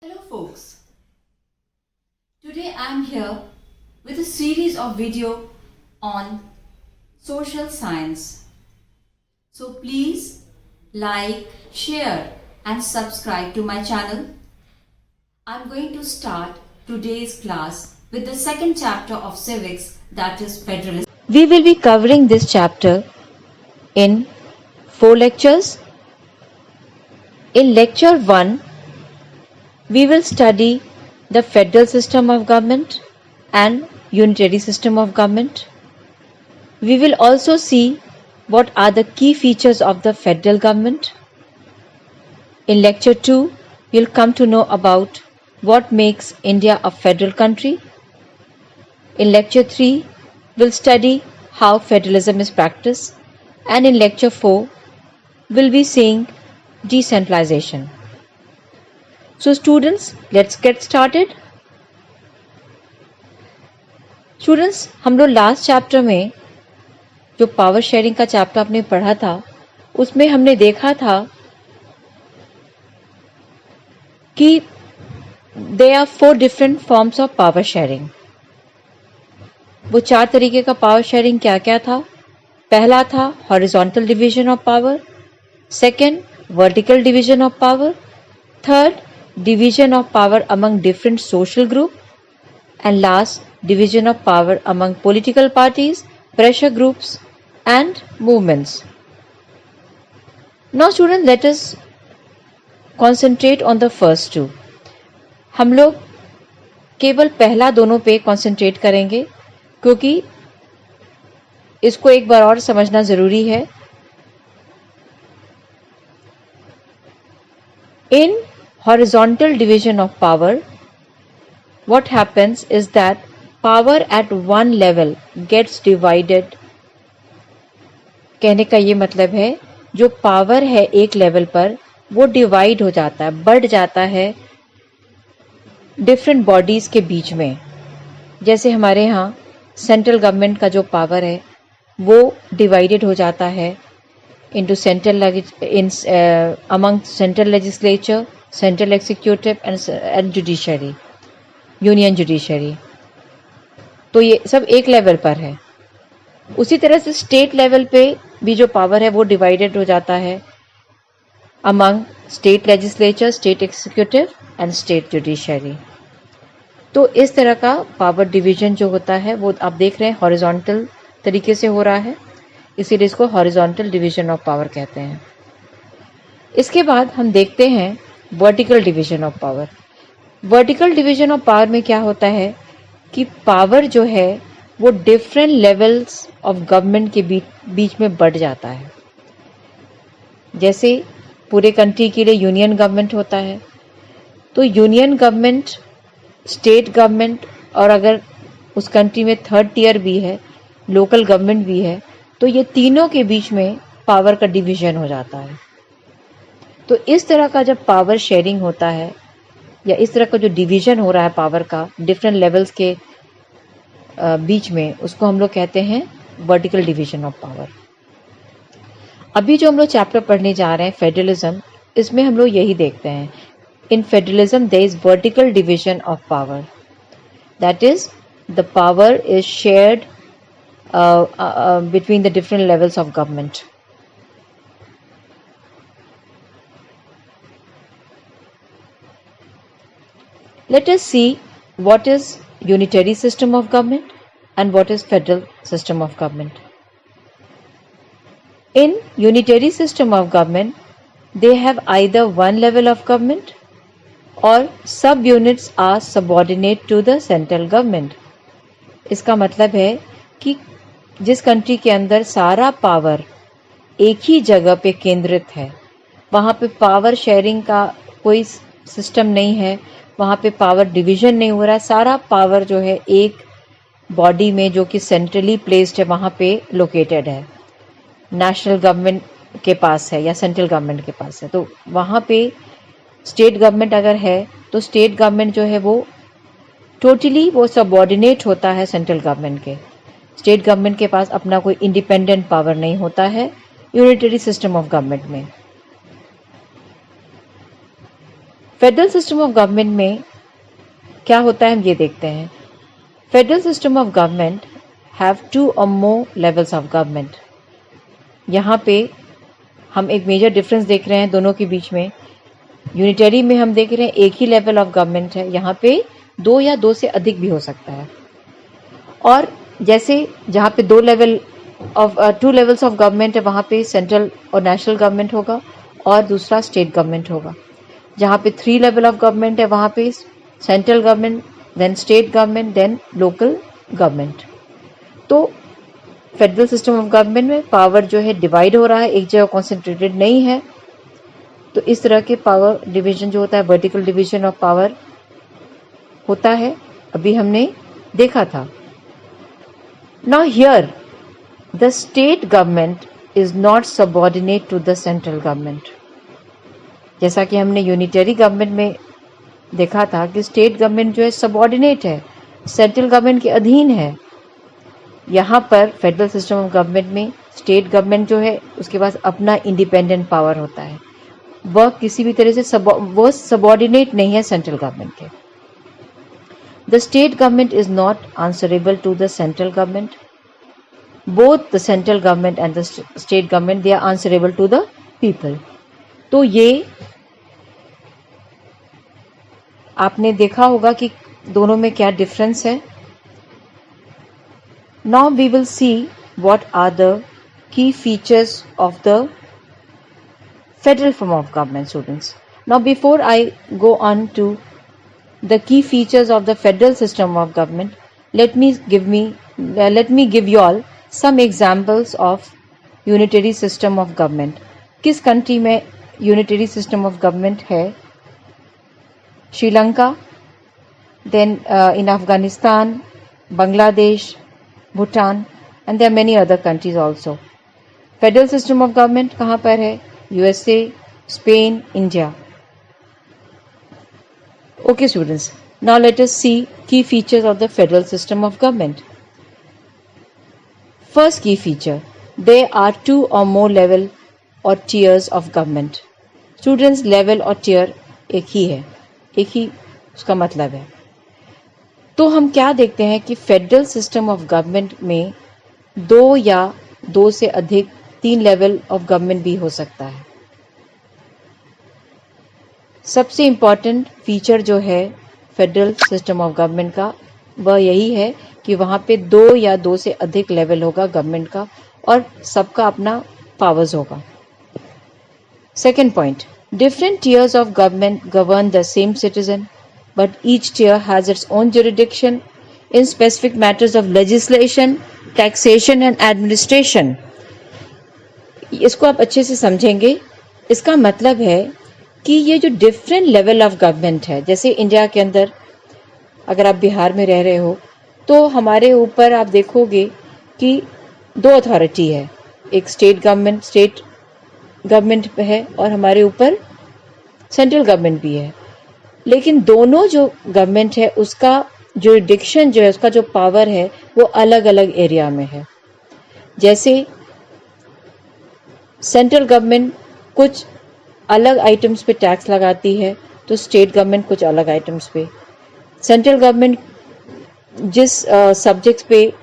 Hello folks, today I am here with a series of video on social science. So please like, share and subscribe to my channel. I am going to start today's class with the second chapter of civics, that is federalism. We will be covering this chapter in 4 lectures. In lecture 1, we will study the federal system of government and unitary system of government. We will also see what are the key features of the federal government. In lecture 2, you'll come to know about what makes India a federal country. In lecture 3, we'll study how federalism is practiced, and in lecture 4, we'll be seeing decentralization. So students, let's get started. Students, हम लोग last chapter में जो power sharing का chapter आपने पढ़ा था उसमें हमने देखा था कि there are 4 different forms of power sharing. वो 4 तरीके का पावर शेयरिंग क्या क्या था. पहला था horizontal division of power, second vertical division of power, third division of power among different social group, and last division of power among political parties, pressure groups and movements. Now students, let us concentrate on the first two. हम लोग केवल पहला दोनों पे concentrate करेंगे क्योंकि इसको एक बार और समझना जरूरी है. In horizontal division of power, what happens is that power at one level gets divided. कहने का ये मतलब है जो पावर है एक लेवल पर वो डिवाइड हो जाता है, बढ़ जाता है डिफरेंट बॉडीज के बीच में. जैसे हमारे यहाँ सेंट्रल गवर्नमेंट का जो पावर है वो डिवाइडेड हो जाता है into central among central legislature, central executive and judiciary, union judiciary. तो ये सब एक लेवल पर है. उसी तरह से स्टेट लेवल पे भी जो पावर है वो डिवाइडेड हो जाता है among state legislature, state executive and state judiciary. तो इस तरह का पावर डिवीजन जो होता है वो आप देख रहे हैं हॉरिजॉन्टल तरीके से हो रहा है, इसीलिए इसको हॉरिजॉन्टल डिवीजन ऑफ पावर कहते हैं. इसके बाद हम देखते हैं vertical division of power. Vertical division of power में क्या होता है कि पावर जो है वो डिफरेंट लेवल्स ऑफ गवर्नमेंट के बीच में बढ़ जाता है. जैसे पूरे कंट्री के लिए यूनियन गवर्नमेंट होता है, तो यूनियन गवर्नमेंट, स्टेट गवर्नमेंट और अगर उस कंट्री में थर्ड टियर भी है, लोकल गवर्नमेंट भी है, तो ये तीनों के बीच में पावर का डिवीजन हो जाता है. तो इस तरह का जब पावर शेयरिंग होता है या इस तरह का जो डिवीजन हो रहा है पावर का डिफरेंट लेवल्स के बीच में, उसको हम लोग कहते हैं वर्टिकल डिवीजन ऑफ पावर. अभी जो हम लोग चैप्टर पढ़ने जा रहे हैं फेडरलिज्म, इसमें हम लोग यही देखते हैं. In federalism there is vertical division of power, that is the power is shared between the different levels of government. Let us see what is unitary system of government and what is federal system of government. In unitary system of government, they have either one level of government or sub-units are subordinate to the central government. इसका मतलब है कि जिस country के अंदर सारा power एक ही जगह पे केंद्रित है, वहाँ पे पावर शेयरिंग का कोई सिस्टम नहीं है, वहाँ पे पावर डिवीजन नहीं हो रहा है. सारा पावर जो है एक बॉडी में जो कि सेंट्रली प्लेस्ड है वहाँ पे लोकेटेड है, नेशनल गवर्नमेंट के पास है या सेंट्रल गवर्नमेंट के पास है. तो वहाँ पे स्टेट गवर्नमेंट अगर है तो स्टेट गवर्नमेंट जो है वो टोटली वो सबऑर्डिनेट होता है सेंट्रल गवर्नमेंट के. स्टेट गवर्नमेंट के पास अपना कोई इंडिपेंडेंट पावर नहीं होता है यूनिटरी सिस्टम ऑफ गवर्नमेंट में. फेडरल सिस्टम ऑफ गवर्नमेंट में क्या होता है हम ये देखते हैं. Federal system of government have 2 or more levels of government. यहाँ पे हम एक मेजर डिफरेंस देख रहे हैं दोनों के बीच में. यूनिटरी में हम देख रहे हैं एक ही लेवल ऑफ गवर्नमेंट है, यहाँ पे 2 या 2 से अधिक भी हो सकता है. और जैसे जहाँ पे 2 लेवल्स ऑफ गवर्नमेंट है वहाँ पे सेंट्रल और नेशनल गवर्नमेंट होगा और दूसरा स्टेट गवर्नमेंट होगा. जहाँ पे 3 लेवल ऑफ गवर्नमेंट है वहाँ पे central government, then state government, then local government. तो फेडरल सिस्टम ऑफ गवर्नमेंट में पावर जो है डिवाइड हो रहा है, एक जगह कॉन्सेंट्रेटेड नहीं है. तो इस तरह के पावर डिवीजन जो होता है, वर्टिकल डिवीजन ऑफ पावर होता है, अभी हमने देखा था. Now here the state government is not subordinate to the central government. जैसा कि हमने यूनिटरी गवर्नमेंट में देखा था कि स्टेट गवर्नमेंट जो है सबऑर्डिनेट है, सेंट्रल गवर्नमेंट के अधीन है. यहाँ पर फेडरल सिस्टम ऑफ गवर्नमेंट में स्टेट गवर्नमेंट जो है उसके पास अपना इंडिपेंडेंट पावर होता है. वह किसी भी तरह से वो सबऑर्डिनेट नहीं है सेंट्रल गवर्नमेंट के. The state government is not answerable to the central government. Both the central government and the state government they are answerable to the people. तो ये आपने देखा होगा कि दोनों में क्या डिफरेंस है. Now we will see what are the key features of the federal form of government, students. Now before I go on to the key features of the federal system of government, let me give you all some examples of unitary system of government. किस country में unitary system of government है? Sri Lanka, then in Afghanistan, Bangladesh, Bhutan, and there are many other countries also. Federal system of government कहाँ पर है? USA, Spain, India. Okay students, now let us see key features of the federal system of government. First key feature, there are 2 or more level or tiers of government. Students, level और tier एक ही है, एक ही उसका मतलब है. तो हम क्या देखते हैं कि फेडरल सिस्टम ऑफ गवर्नमेंट में 2 या 2 से अधिक 3 लेवल ऑफ गवर्नमेंट भी हो सकता है. सबसे इम्पॉर्टेंट फीचर जो है फेडरल सिस्टम ऑफ गवर्नमेंट का वह यही है कि वहाँ पे 2 या 2 से अधिक लेवल होगा गवर्नमेंट का और सबका अपना पावर्स होगा. Second point, different tiers of government govern the same citizen but each tier has its own jurisdiction in specific matters of legislation, taxation and administration. इसको आप अच्छे से समझेंगे. इसका मतलब है कि ये जो डिफरेंट लेवल ऑफ गवर्नमेंट है, जैसे इंडिया के अंदर अगर आप बिहार में रह रहे हो तो हमारे ऊपर आप देखोगे कि 2 अथॉरिटी है, एक स्टेट गवर्नमेंट है और हमारे ऊपर सेंट्रल गवर्नमेंट भी है. लेकिन दोनों जो गवर्नमेंट है उसका जुरिडिक्शन जो है, उसका जो पावर है वो अलग अलग एरिया में है. जैसे सेंट्रल गवर्नमेंट कुछ अलग आइटम्स पे टैक्स लगाती है तो स्टेट गवर्नमेंट कुछ अलग आइटम्स पे. सेंट्रल गवर्नमेंट जिस सब्जेक्ट्स पे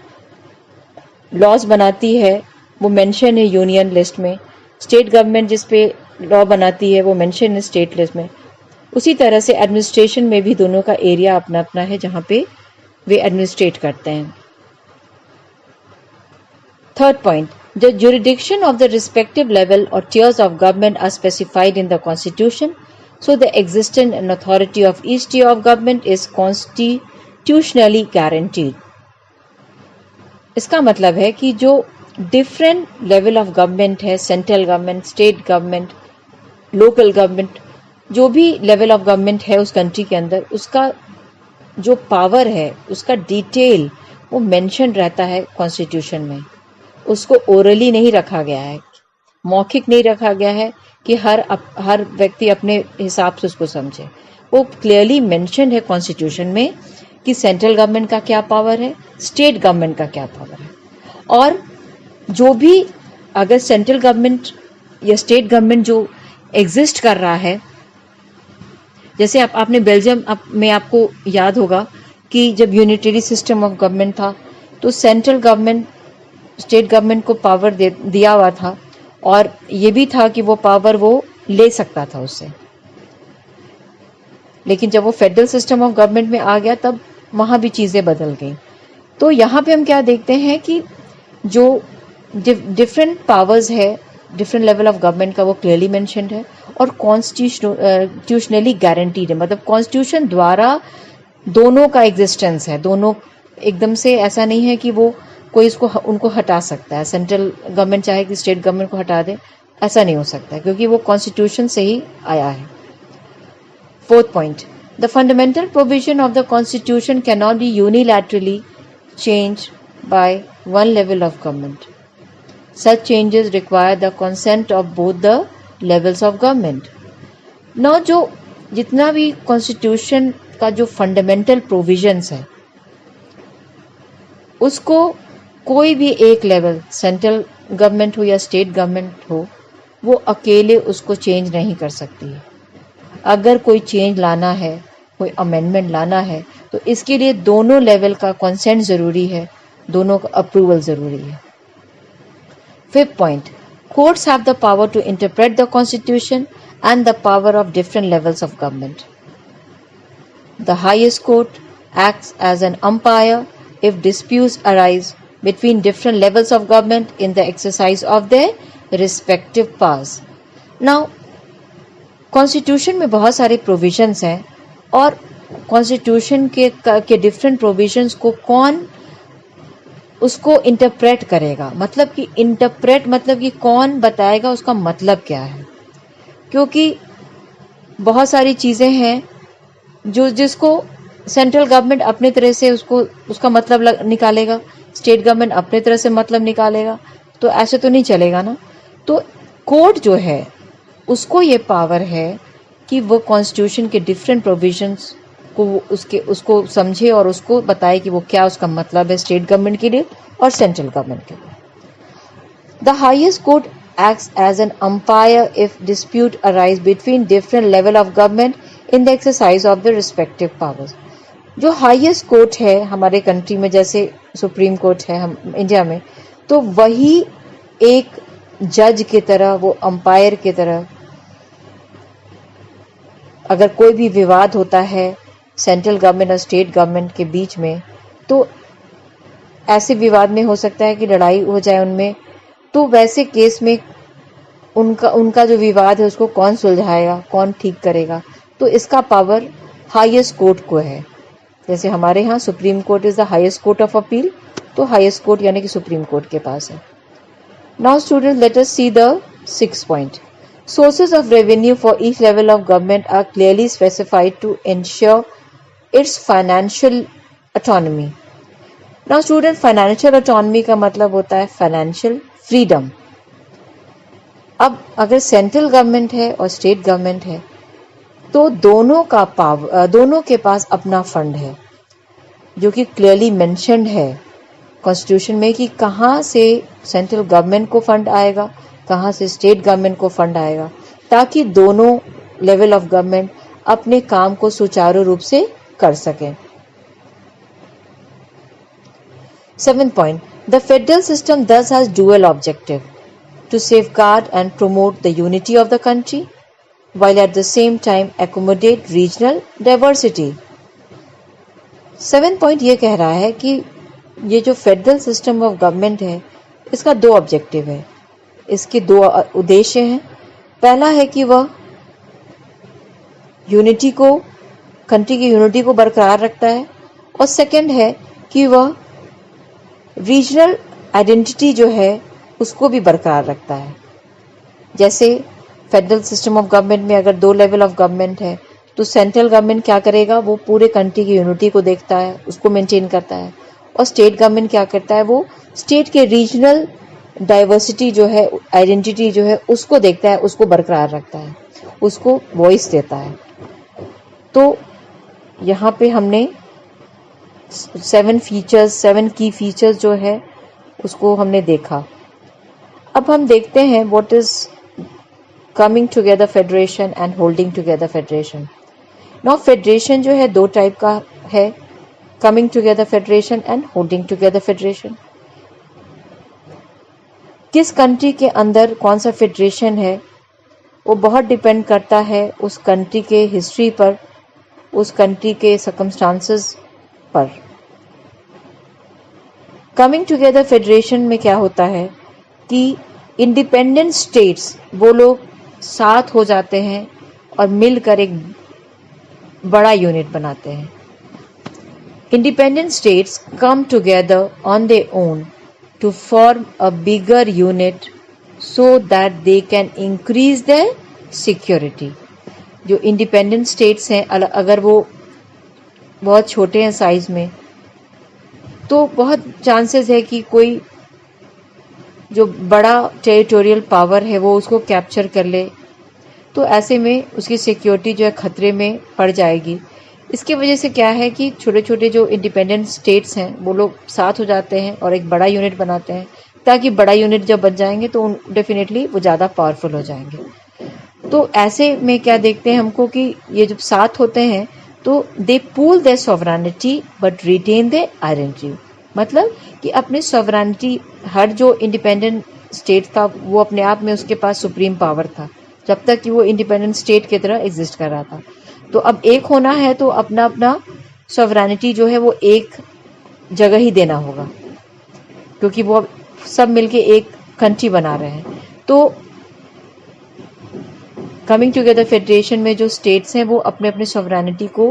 लॉज बनाती है वो मेंशन है यूनियन लिस्ट में. स्टेट गवर्नमेंट जिस पे लॉ बनाती है वो मेंशन है स्टेट लिस्ट में. उसी तरह से एडमिनिस्ट्रेशन में भी दोनों का एरिया अपना अपना है जहाँ पे वे एडमिनिस्ट्रेट करते हैं. Third point, the jurisdiction of the respective level or tiers of government are specified in the constitution, so the existence and authority of each tier of government is constitutionally guaranteed. इसका मतलब है कि जो different level of government है, central government, state government, local government, जो भी level of government है उस कंट्री के अंदर, उसका जो पावर है उसका डिटेल वो मेंशन रहता है कॉन्स्टिट्यूशन में. उसको ओरली नहीं रखा गया है, मौखिक नहीं रखा गया है कि हर व्यक्ति अपने हिसाब से उसको समझे. वो क्लियरली मेंशन है कॉन्स्टिट्यूशन में कि सेंट्रल गवर्नमेंट का क्या पावर है, स्टेट गवर्नमेंट का क्या पावर है. और जो भी अगर सेंट्रल गवर्नमेंट या स्टेट गवर्नमेंट जो एग्जिस्ट कर रहा है जैसे आपने बेल्जियम में आपको याद होगा कि जब यूनिटरी सिस्टम ऑफ गवर्नमेंट था तो सेंट्रल गवर्नमेंट स्टेट गवर्नमेंट को पावर दिया हुआ था और ये भी था कि वो पावर वो ले सकता था उससे। लेकिन जब वो फेडरल सिस्टम ऑफ गवर्नमेंट में आ गया तब वहाँ भी चीज़ें बदल गई। तो यहाँ पे हम क्या देखते हैं कि जो डिफरेंट पावर्स है, डिफरेंट लेवल ऑफ गवर्नमेंट का वो क्लियरली मेंशन्ड है और कॉन्स्टिट्यूशनली गारंटीड है, मतलब कॉन्स्टिट्यूशन द्वारा दोनों का एग्जिस्टेंस है। दोनों एकदम से ऐसा नहीं है कि वो कोई उनको हटा सकता है, सेंट्रल गवर्नमेंट चाहे कि स्टेट गवर्नमेंट को हटा दे, ऐसा नहीं हो सकता है क्योंकि वो कॉन्स्टिट्यूशन से ही आया है। Fourth point, the fundamental provision of the constitution can not be unilaterally change by one level of government. Such changes require the consent of both the levels of government. Now जो जितना भी constitution का जो fundamental provisions है उसको कोई भी एक लेवल, सेंट्रल गवर्नमेंट हो या स्टेट गवर्नमेंट हो, वो अकेले उसको चेंज नहीं कर सकती है। अगर कोई चेंज लाना है, कोई अमेंडमेंट लाना है, तो इसके लिए दोनों लेवल का कंसेंट ज़रूरी है, दोनों का अप्रूवल ज़रूरी है। Fifth point, courts have the power to interpret the constitution and the power of different levels of government. The highest court acts as an umpire if disputes arise between different levels of government in the exercise of their respective powers. Now, constitution में बहुत सारे provisions हैं और constitution के different provisions को कौन उसको interpret करेगा, मतलब कि इंटरप्रेट मतलब कि कौन बताएगा उसका मतलब क्या है। क्योंकि बहुत सारी चीज़ें हैं जिसको सेंट्रल गवर्नमेंट अपने तरह से उसका मतलब निकालेगा, स्टेट गवर्नमेंट अपने तरह से मतलब निकालेगा, तो ऐसे तो नहीं चलेगा ना। तो कोर्ट जो है उसको ये पावर है कि वो कॉन्स्टिट्यूशन के डिफरेंट प्रोविजंस को उसको समझे और उसको बताए कि वो क्या उसका मतलब है स्टेट गवर्नमेंट के लिए और सेंट्रल गवर्नमेंट के लिए। The highest court acts as an umpire if dispute arise between different level of government in the exercise of the respective powers. जो हाईएस्ट कोर्ट है हमारे कंट्री में, जैसे सुप्रीम कोर्ट है हम इंडिया में, तो वही एक जज की तरह, वो अंपायर की तरह, अगर कोई भी विवाद होता है सेंट्रल गवर्नमेंट और स्टेट गवर्नमेंट के बीच में, तो ऐसे विवाद में हो सकता है कि लड़ाई हो जाए उनमें, तो वैसे केस में उनका जो विवाद है उसको कौन सुलझाएगा, कौन ठीक करेगा, तो इसका पावर हाईएस्ट कोर्ट को है। जैसे हमारे यहाँ supreme court is the highest court of appeal, तो हाईएस्ट कोर्ट यानी कि सुप्रीम कोर्ट के पास है। Now students, let us see the sixth point. Sources of revenue for each level of government are clearly specified to ensure its financial autonomy. Now student, financial autonomy का मतलब होता है financial freedom. अब अगर central government है और state government है तो दोनों के पास अपना फंड है जो कि क्लियरली मेंशन्ड है कॉन्स्टिट्यूशन में कि कहाँ से सेंट्रल गवर्नमेंट को फंड आएगा, कहाँ से स्टेट गवर्नमेंट को फंड आएगा, ताकि दोनों लेवल ऑफ गवर्नमेंट अपने काम को सुचारू रूप से कर सकें। 7th point, the federal system thus has dual objective to safeguard and promote the unity of the country while at the same time accommodate regional diversity. 7th point ये कह रहा है कि ये जो फेडरल सिस्टम ऑफ गवर्नमेंट है इसका दो ऑब्जेक्टिव है, इसके दो उद्देश्य हैं। पहला है कि वह यूनिटी को, कंट्री की यूनिटी को बरकरार रखता है, और सेकंड है कि वह रीजनल आइडेंटिटी जो है उसको भी बरकरार रखता है। जैसे फेडरल सिस्टम ऑफ गवर्नमेंट में अगर दो लेवल ऑफ गवर्नमेंट है तो सेंट्रल गवर्नमेंट क्या करेगा, वो पूरे कंट्री की यूनिटी को देखता है, उसको मेंटेन करता है, और स्टेट गवर्नमेंट क्या करता है, वो स्टेट के रीजनल डाइवर्सिटी जो है, आइडेंटिटी जो है उसको देखता है, उसको बरकरार रखता है, उसको वॉइस देता है। तो यहाँ पे हमने 7 की फीचर्स जो है उसको हमने देखा। अब हम देखते हैं what is coming together federation and holding together federation. Now federation जो है दो टाइप का है, coming together federation and holding together federation. किस कंट्री के अंदर कौन सा फेडरेशन है वो बहुत डिपेंड करता है उस कंट्री के हिस्ट्री पर, उस कंट्री के सर्कमस्टांसेस पर। कमिंग टुगेदर फेडरेशन में क्या होता है कि इंडिपेंडेंट स्टेट्स वो लोग साथ हो जाते हैं और मिलकर एक बड़ा यूनिट बनाते हैं। Independent states come together on their own to form a bigger unit so that they can increase their security। जो इंडिपेंडेंट स्टेट्स हैं अगर वो बहुत छोटे हैं साइज में तो बहुत चांसेस है कि कोई जो बड़ा टेरिटोरियल पावर है वो उसको कैप्चर कर ले, तो ऐसे में उसकी सिक्योरिटी जो है खतरे में पड़ जाएगी। इसकी वजह से क्या है कि छोटे छोटे जो इंडिपेंडेंट स्टेट्स हैं वो लोग साथ हो जाते हैं और एक बड़ा यूनिट बनाते हैं, ताकि बड़ा यूनिट जब बन जाएंगे तो डेफिनेटली वो ज़्यादा पावरफुल हो जाएंगे। तो ऐसे में क्या देखते हैं हमको कि ये जब साथ होते हैं तो they pool their sovereignty but retain their identity. मतलब कि अपनी सॉवरेनिटी, हर जो इंडिपेंडेंट स्टेट था वो अपने आप में उसके पास सुप्रीम पावर था जब तक कि वो इंडिपेंडेंट स्टेट की तरह एग्जिस्ट कर रहा था। तो अब एक होना है तो अपना अपना सॉवरेनिटी जो है वो एक जगह ही देना होगा, क्योंकि वो अब सब मिलके एक कंट्री बना रहे हैं। तो कमिंग टुगेदर फेडरेशन में जो स्टेट्स हैं वो अपने अपने सॉवरेनिटी को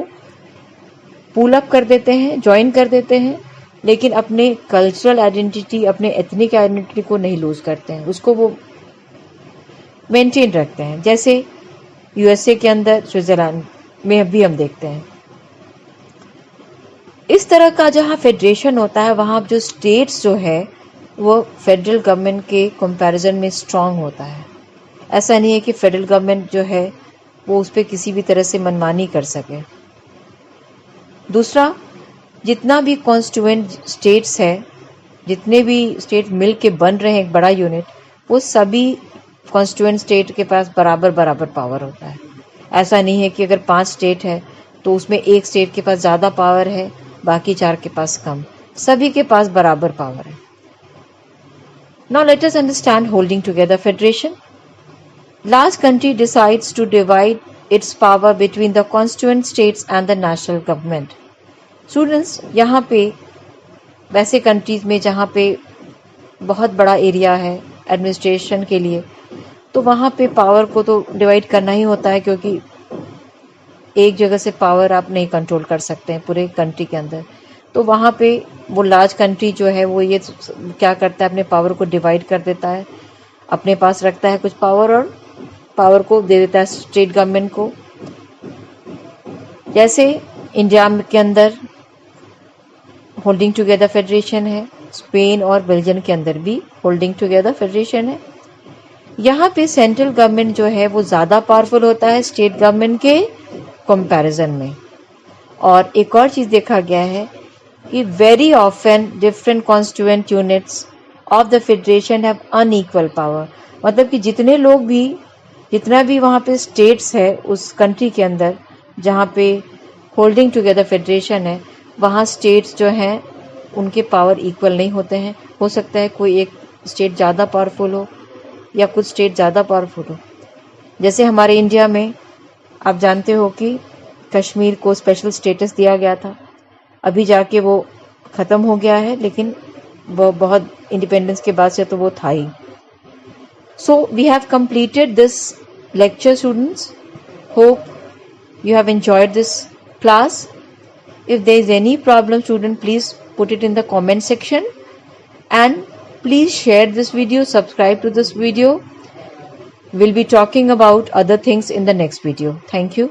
पूल अप कर देते हैं, ज्वाइन कर देते हैं, लेकिन अपने कल्चरल आइडेंटिटी, अपने एथनिक आइडेंटिटी को नहीं लूज करते हैं, उसको वो मेंटेन रखते हैं। जैसे यूएसए के अंदर, स्विट्जरलैंड में भी हम देखते हैं इस तरह का जहाँ फेडरेशन होता है वहाँ जो स्टेट्स जो है वो फेडरल गवर्नमेंट के कंपैरिजन में स्ट्रांग होता है। ऐसा नहीं है कि फेडरल गवर्नमेंट जो है वो उस पर किसी भी तरह से मनमानी कर सके। दूसरा, जितना भी कॉन्स्टिट्यूएंट स्टेट्स है, जितने भी स्टेट मिल के बन रहे हैं एक बड़ा यूनिट, वो सभी कॉन्स्टिट्यूएंट स्टेट के पास बराबर बराबर पावर होता है। ऐसा नहीं है कि अगर 5 स्टेट है तो उसमें एक स्टेट के पास ज़्यादा पावर है, बाकी 4 के पास कम। सभी के पास बराबर पावर है। Now let us understand holding together federation. Large country decides to divide its power between the constituent states and the national government. Students, यहाँ पे वैसे कंट्रीज में जहाँ पे बहुत बड़ा एरिया है एडमिनिस्ट्रेशन के लिए, तो वहाँ पे पावर को तो डिवाइड करना ही होता है, क्योंकि एक जगह से पावर आप नहीं कंट्रोल कर सकते हैं पूरे कंट्री के अंदर। तो वहाँ पे वो लार्ज कंट्री जो है वो ये क्या करता है, अपने पावर को डिवाइड कर देता है, अपने पास रखता है कुछ पावर और पावर को दे देता है स्टेट गवर्नमेंट को। जैसे इंडिया के अंदर होल्डिंग टुगेदर फेडरेशन है, स्पेन और बेल्जियम के अंदर भी होल्डिंग टुगेदर फेडरेशन है। यहाँ पे सेंट्रल गवर्नमेंट जो है वो ज़्यादा पावरफुल होता है स्टेट गवर्नमेंट के कंपैरिजन में। और एक और चीज़ देखा गया है कि very often different constituent units of the federation have unequal power. मतलब कि जितना भी वहाँ पे स्टेट्स है उस कंट्री के अंदर जहाँ पे होल्डिंग टुगेदर फेडरेशन है, वहाँ स्टेट्स जो हैं उनके पावर इक्वल नहीं होते हैं। हो सकता है कोई एक स्टेट ज़्यादा पावरफुल हो या कुछ स्टेट ज़्यादा पावरफुल हो। जैसे हमारे इंडिया में आप जानते हो कि कश्मीर को स्पेशल स्टेटस दिया गया था, अभी जाके वो ख़त्म हो गया है, लेकिन वो बहुत इंडिपेंडेंस के बाद से तो वो था ही। So we have completed this lecture, students. Hope you have enjoyed this class. If there is any problem, student, please put it in the comment section, and please share this video, subscribe to this video. We'll be talking about other things in the next video. Thank you.